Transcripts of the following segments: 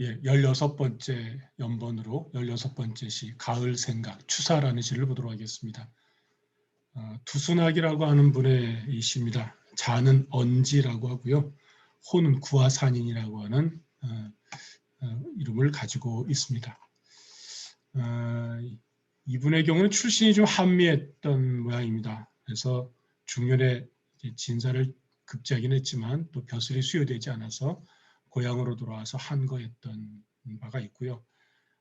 예, 16번째 연번으로 16번째 시 가을 생각 추사라는 시를 보도록 하겠습니다. 두순학이라고 하는 분의 이 시입니다. 자는 언지라고 하고요. 호는 구화산인이라고 하는 이름을 가지고 있습니다. 이분의 경우는 출신이 좀 한미했던 모양입니다. 그래서 중년에 진사를 급제하긴 했지만 또 벼슬이 수여되지 않아서 고향으로 돌아와서 한거했던 바가 있고요.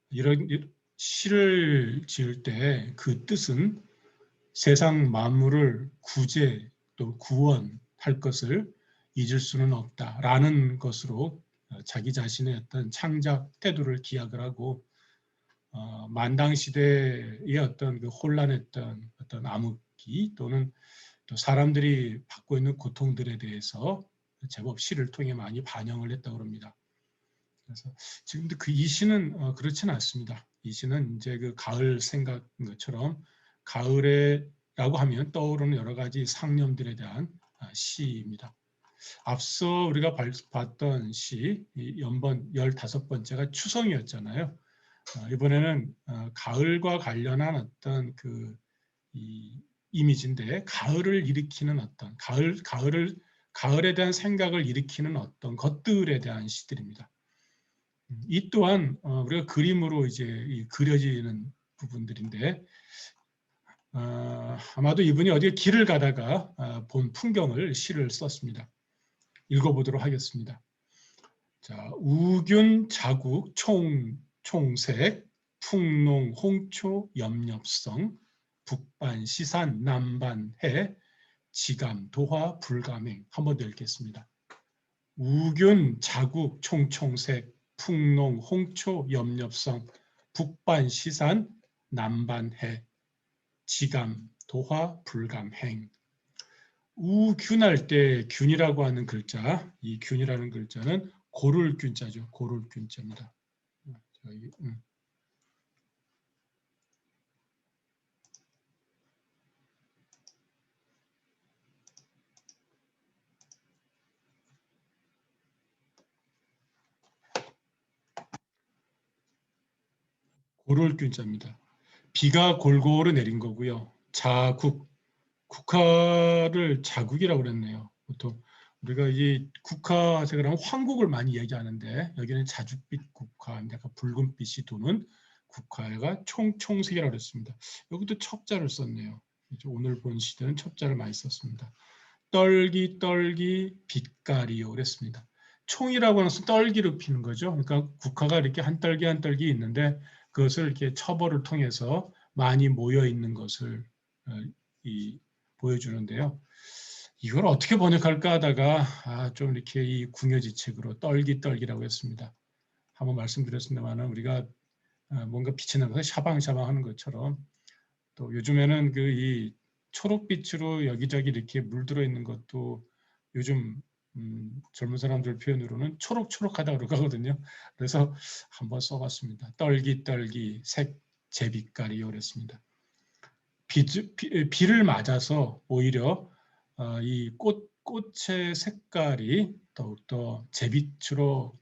이런 시를 지을 때 그 뜻은 세상 만물을 구제 또 구원할 것을 잊을 수는 없다라는 것으로 자기 자신의 어떤 창작 태도를 기약을 하고 만당 시대의 어떤 그 혼란했던 어떤 암흑기 또는 또 사람들이 받고 있는 고통들에 대해서 제법 시를 통해 많이 반영을 했다고 합니다. 그래서 지금도 그 이 시는 그렇지는 않습니다. 이 시는 이제 그 가을 생각인 것처럼 가을에라고 하면 떠오르는 여러 가지 상념들에 대한 시입니다. 앞서 우리가 봤던 시 연번 15번째가 추성이었잖아요. 이번에는 가을과 관련한 어떤 그 이미지인데 가을을 일으키는 어떤 가을에 대한 생각을 일으키는 어떤 것들에 대한 시들입니다. 이 또한 우리가 그림으로 이제 그려지는 부분들인데 아마도 이분이 어디에 길을 가다가 본 풍경을 시를 썼습니다. 읽어보도록 하겠습니다. 자, 우균 자국 총색 풍농 홍초 염렵성 북반 시산 남반 해 지감 도화 불감행 한번 더 읽겠습니다. 우균 자국 총색 풍농 홍초 염렵성 북반 시산 남반 해 지감 도화 불감행. 우균할 때 균이라고 하는 글자, 이 균이라는 글자는 고를 균자죠. 고를 균자입니다. 고를 균자입니다. 비가 골고루 내린 거고요. 자국, 국화를 자국이라고 그랬네요. 보통 우리가 이 국화색을 하면 황국을 많이 얘기하는데 여기는 자줏빛 국화, 약간 붉은빛이 도는 국화가 총색이라고 그랬습니다. 여기도 첩자를 썼네요. 오늘 본 시대는 첩자를 많이 썼습니다. 떨기 빛깔이요 그랬습니다. 총이라고 하는 것은 떨기로 피는 거죠. 그러니까 국화가 이렇게 한 떨기 한 떨기 있는데 그것을 이렇게 첩어를 통해서 많이 모여 있는 것을 보여주는데요. 이걸 어떻게 번역할까 하다가 좀 이렇게 이 궁여지책으로 떨기라고 했습니다. 한번 말씀드렸습니다만 우리가 뭔가 빛이 나면서 샤방샤방 하는 것처럼 또 요즘에는 그 이 초록빛으로 여기저기 이렇게 물들어 있는 것도 요즘 젊은 사람들 표현으로는 초록초록하다고 그러거든요. 그래서 한번 써봤습니다. 떨기 색 제빛깔이요 그랬습니다. 비를 맞아서 오히려 이 꽃의 색깔이 더욱더 제빛으로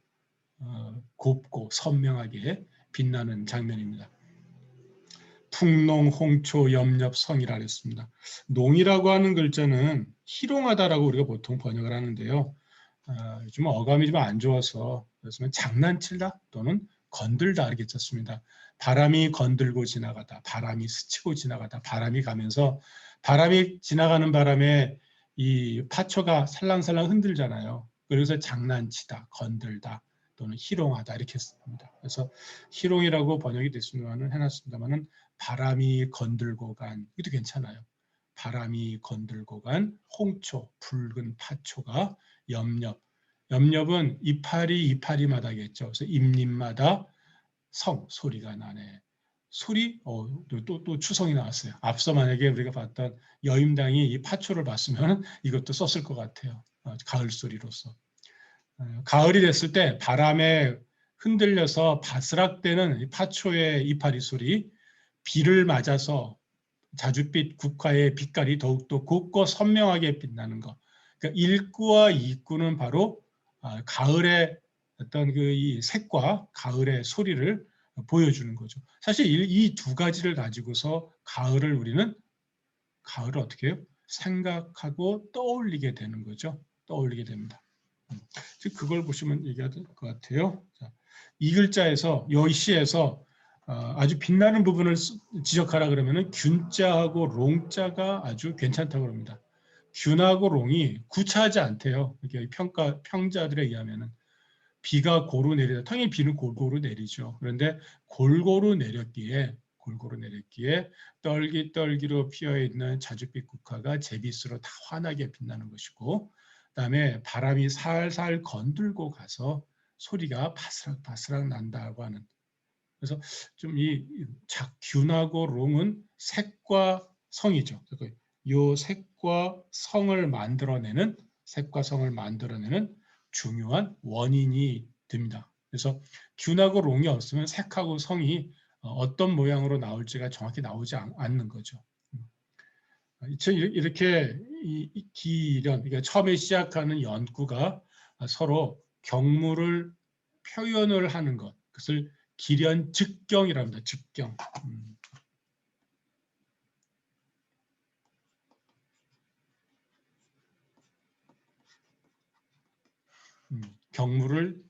곱고 선명하게 빛나는 장면입니다. 풍농, 홍초, 염렵성이라 했습니다. 농이라고 하는 글자는 희롱하다라고 우리가 보통 번역을 하는데요. 요즘 어감이 좀 안 좋아서 그래서 장난치다 또는 건들다 이렇게 썼습니다. 바람이 건들고 지나가다, 바람이 스치고 지나가다, 바람이 가면서 바람이 지나가는 바람에 이 파초가 살랑살랑 흔들잖아요. 그래서 장난치다, 건들다 또는 희롱하다 이렇게 씁니다. 그래서 희롱이라고 번역이 됐으면 해놨습니다만은 바람이 건들고 간 이것도 괜찮아요. 바람이 건들고 간 홍초, 붉은 파초가 염렵은 이파리마다겠죠. 그래서 잎잎마다 소리가 나네. 소리, 또 추성이 나왔어요. 앞서 만약에 우리가 봤던 여임당이 이 파초를 봤으면 이것도 썼을 것 같아요. 가을 소리로서. 가을이 됐을 때 바람에 흔들려서 바스락대는 파초의 이파리 소리, 비를 맞아서 자줏빛 국화의 빛깔이 더욱더 곱고 선명하게 빛나는 것. 그러니까 1구와 2구는 바로 가을의 어떤 그 이 색과 가을의 소리를 보여주는 거죠. 사실 이 두 가지를 가지고서 가을을 어떻게 해요? 생각하고 떠올리게 되는 거죠. 떠올리게 됩니다. 즉 그걸 보시면 얘기가 될 것 같아요. 자, 이 글자에서 이 시에서 아주 빛나는 부분을 지적하라 그러면은 균자하고 롱자가 아주 괜찮다고 합니다. 균하고 롱이 구차하지 않대요. 이게 평자들에 의하면은 비가 고루 내리다. 당연히 비는 골고루 내리죠. 그런데 골고루 내렸기에 떨기떨기로 피어있는 자줏빛 국화가 제빗으로 다 환하게 빛나는 것이고, 그다음에 바람이 살살 건들고 가서 소리가 바스락바스락 난다고 하는. 그래서 좀 균하고 롱은 색과 성이죠. 이 색과 성을 만들어내는 중요한 원인이 됩니다. 그래서 균하고 롱이 없으면 색하고 성이 어떤 모양으로 나올지가 정확히 나오지 않는 거죠. 이렇게 기련, 그러니까 처음에 시작하는 연구가 서로 경무를 표현을 하는 것, 그것을 기련 즉경이라고 합니다. 즉경. 경무를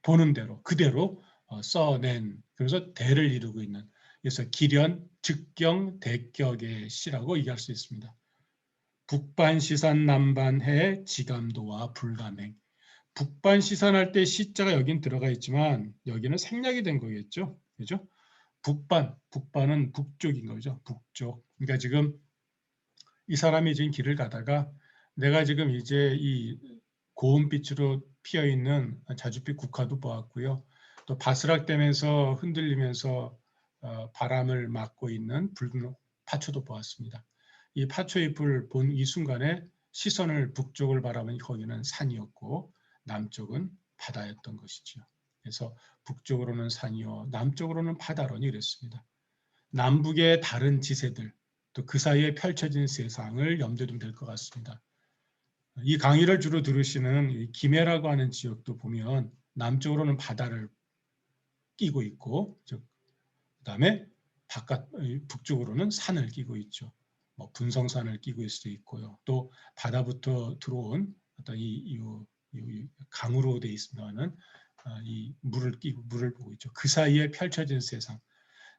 보는 대로 그대로 써낸, 그래서 대를 이루고 있는, 그래서 기련, 즉경, 대격의 시라고 얘기할 수 있습니다. 북반시산 남반해 지감도와 불가맹. 북반시산할 때 시자가 여긴 들어가 있지만 여기는 생략이 된 거겠죠. 그죠? 북반은 북쪽인 거죠. 북쪽. 그러니까 지금 이 사람이 지금 길을 가다가 내가 지금 이제 이 고운빛으로 피어 있는 자줏빛 국화도 보았고요. 또 바스락대면서 흔들리면서 바람을 맞고 있는 붉은 파초도 보았습니다. 이 파초잎을 본 이 순간에 시선을 북쪽을 바라보니 거기는 산이었고 남쪽은 바다였던 것이죠. 그래서 북쪽으로는 산이요 남쪽으로는 바다로니 이랬습니다. 남북의 다른 지세들, 또 그 사이에 펼쳐진 세상을 염두에 두면 될 것 같습니다. 이 강의를 주로 들으시는 김해라고 하는 지역도 보면 남쪽으로는 바다를 끼고 있고, 그다음에 북쪽으로는 산을 끼고 있죠. 뭐 분성산을 끼고 있을 수도 있고요. 또 바다부터 들어온 어떤 이 강으로 돼 있습니다는 이 물을 보고 있죠. 그 사이에 펼쳐진 세상.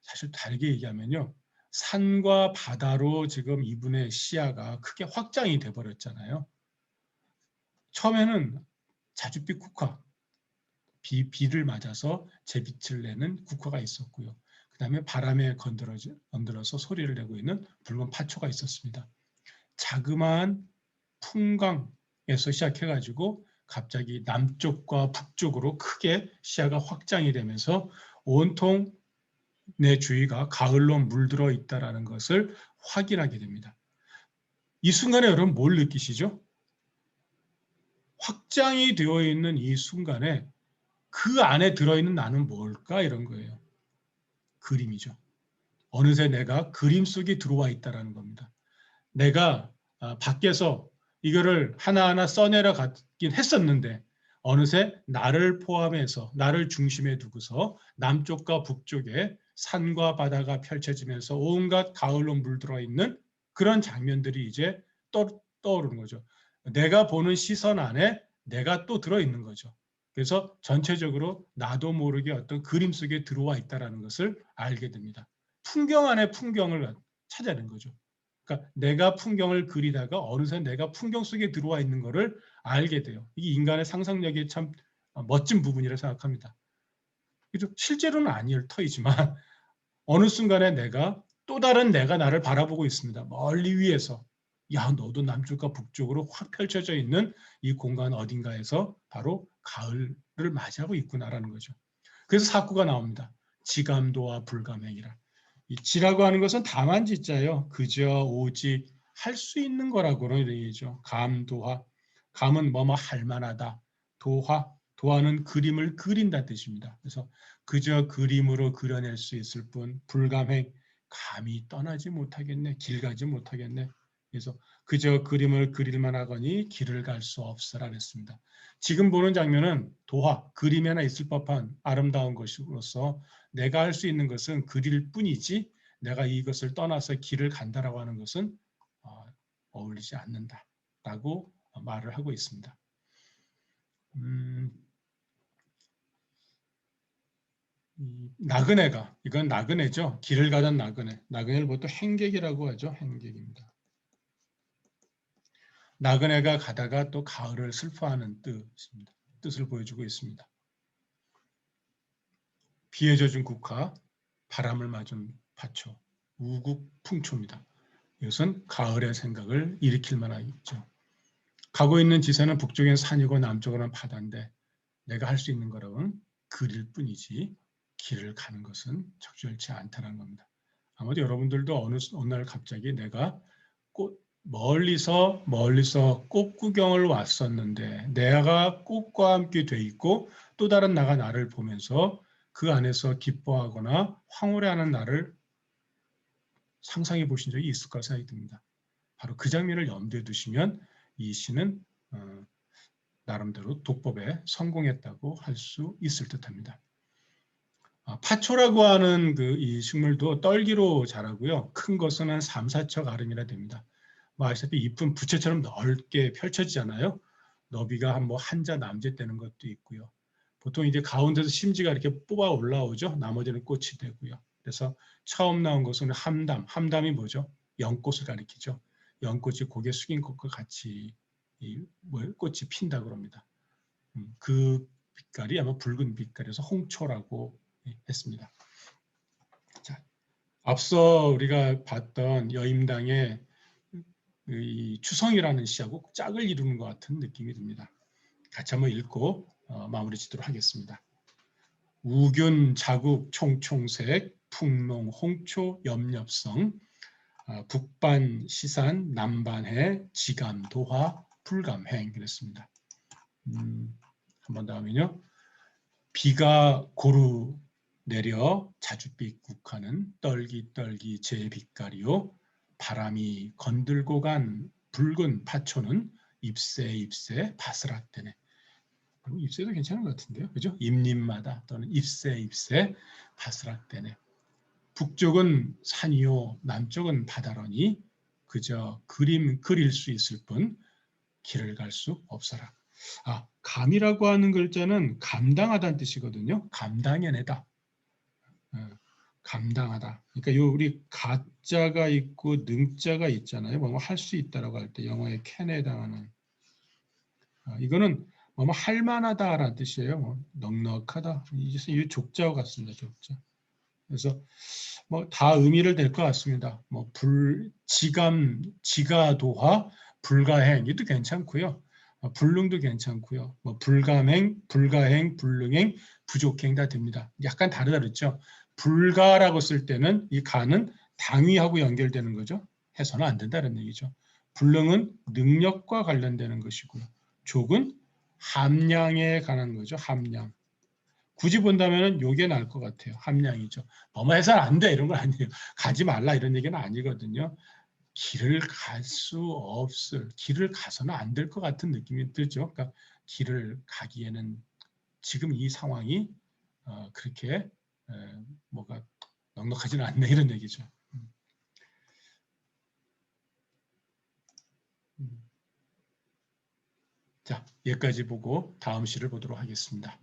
사실 다르게 얘기하면요, 산과 바다로 지금 이분의 시야가 크게 확장이 돼 버렸잖아요. 처음에는 자줏빛 국화, 비를 맞아서 제빛을 내는 국화가 있었고요. 그 다음에 바람에 건드려서 소리를 내고 있는 붉은 파초가 있었습니다. 자그마한 풍광에서 시작해가지고 갑자기 남쪽과 북쪽으로 크게 시야가 확장이 되면서 온통 내 주위가 가을로 물들어 있다는 것을 확인하게 됩니다. 이 순간에 여러분 뭘 느끼시죠? 확장이 되어 있는 이 순간에 그 안에 들어있는 나는 뭘까? 이런 거예요. 그림이죠. 어느새 내가 그림 속에 들어와 있다는 겁니다. 내가 밖에서 이거를 하나하나 써내려 갔긴 했었는데 어느새 나를 포함해서 나를 중심에 두고서 남쪽과 북쪽에 산과 바다가 펼쳐지면서 온갖 가을로 물들어 있는 그런 장면들이 이제 떠오르는 거죠. 내가 보는 시선 안에 내가 또 들어있는 거죠. 그래서 전체적으로 나도 모르게 어떤 그림 속에 들어와 있다는 것을 알게 됩니다. 풍경 안에 풍경을 찾아낸 거죠. 그러니까 내가 풍경을 그리다가 어느새 내가 풍경 속에 들어와 있는 것을 알게 돼요. 이게 인간의 상상력의 참 멋진 부분이라 생각합니다. 실제로는 아닐 터이지만 어느 순간에 내가 또 다른 내가 나를 바라보고 있습니다. 멀리 위에서. 야, 너도 남쪽과 북쪽으로 확 펼쳐져 있는 이 공간 어딘가에서 바로 가을을 맞이하고 있구나라는 거죠. 그래서 사구가 나옵니다. 지감도와 불감행이라. 이 지라고 하는 것은 다만지자예요. 그저 오직 할 수 있는 거라고는 얘기죠. 감도화. 감은 뭐뭐 할 만하다. 도화는 그림을 그린다는 뜻입니다. 그래서 그저 그림으로 그려낼 수 있을 뿐 불감행, 감히 떠나지 못하겠네. 길 가지 못하겠네. 그래서 그저 그림을 그릴만 하거니 길을 갈 수 없으라 그랬습니다. 지금 보는 장면은 도화, 그림에 하나 있을 법한 아름다운 것으로서 내가 할 수 있는 것은 그릴 뿐이지 내가 이것을 떠나서 길을 간다라고 하는 것은 어울리지 않는다라고 말을 하고 있습니다. 나그네가, 이건 나그네죠. 길을 가던 나그네. 나그네를 보통 행객이라고 하죠. 행객입니다. 나그네가 가다가 또 가을을 슬퍼하는 뜻입니다. 뜻을 보여주고 있습니다. 비에 젖은 국화, 바람을 맞은 파초, 우국풍초입니다. 이것은 가을의 생각을 일으킬 만하겠죠. 가고 있는 지세는 북쪽엔 산이고 남쪽은 바다인데 내가 할 수 있는 거라고는 그릴 뿐이지 길을 가는 것은 적절치 않다는 겁니다. 아마도 여러분들도 어느 날 갑자기 내가 멀리서 꽃 구경을 왔었는데 내가 꽃과 함께 돼 있고 또 다른 나가 나를 보면서 그 안에서 기뻐하거나 황홀해하는 나를 상상해 보신 적이 있을 거라 생각이 듭니다. 바로 그 장면을 염두에 두시면 이 시는 나름대로 독법에 성공했다고 할 수 있을 듯합니다. 파초라고 하는 이 식물도 떨기로 자라고요. 큰 것은 한 3, 4척 아름이나 됩니다. 아시다시피 잎은 부채처럼 넓게 펼쳐지잖아요. 너비가 한 자 남짓 되는 것도 있고요. 보통 이제 가운데서 심지가 이렇게 뽑아 올라오죠. 나머지는 꽃이 되고요. 그래서 처음 나온 것은 함담. 함담이 뭐죠? 연꽃을 가리키죠. 연꽃이 고개 숙인 꽃과 같이 꽃이 핀다고 그럽니다. 그 빛깔이 아마 붉은 빛깔에서 홍초라고 했습니다. 자, 앞서 우리가 봤던 여임당의 이 추성이라는 시하고 짝을 이루는 것 같은 느낌이 듭니다. 같이 한번 읽고 마무리 짓도록 하겠습니다. 우균, 자국, 총총색, 풍농, 홍초, 염렵성, 북반, 시산, 남반해, 지감, 도화, 불감행 그랬습니다. 한 번 더 하면요. 비가 고루 내려 자줏빛 국화는 떨기떨기 제 빛깔이요. 바람이 건들고 간 붉은 파초는 잎새 바스락대네. 잎새도 괜찮은 것 같은데요. 그죠? 잎잎마다 또는 잎새 바스락대네. 북쪽은 산이요. 남쪽은 바다러니 그저 그림 그릴 수 있을 뿐 길을 갈 수 없어라. 감이라고 하는 글자는 감당하다는 뜻이거든요. 감당해내다. 감당하다. 그러니까 우리 가자가 있고 능자가 있잖아요. 뭐 할 수 있다라고 할 때 영어에 can에 해당하는 이거는 뭐 할 만하다라는 뜻이에요. 뭐 넉넉하다. 이 족자와 같습니다. 족자. 그래서 뭐 다 의미를 낼 것 같습니다. 뭐 지가도화, 불가행 이도 괜찮고요. 불능도 괜찮고요. 뭐 불감행, 불가행, 불능행, 부족행 다 됩니다. 약간 다르다 그랬죠. 불가라고 쓸 때는 이 가는 당위하고 연결되는 거죠. 해서는 안 된다는 얘기죠. 불능은 능력과 관련되는 것이고요. 족은 함량에 관한 거죠. 함량. 굳이 본다면 요게 나을 것 같아요. 함량이죠. 뭐뭐 해서는 안 돼 이런 건 아니에요. 가지 말라 이런 얘기는 아니거든요. 길을 갈 수 없을, 길을 가서는 안 될 것 같은 느낌이 들죠. 그러니까 길을 가기에는 지금 이 상황이 그렇게 뭐가 넉넉하지는 않네 이런 얘기죠. 자, 여기까지 보고 다음 시를 보도록 하겠습니다.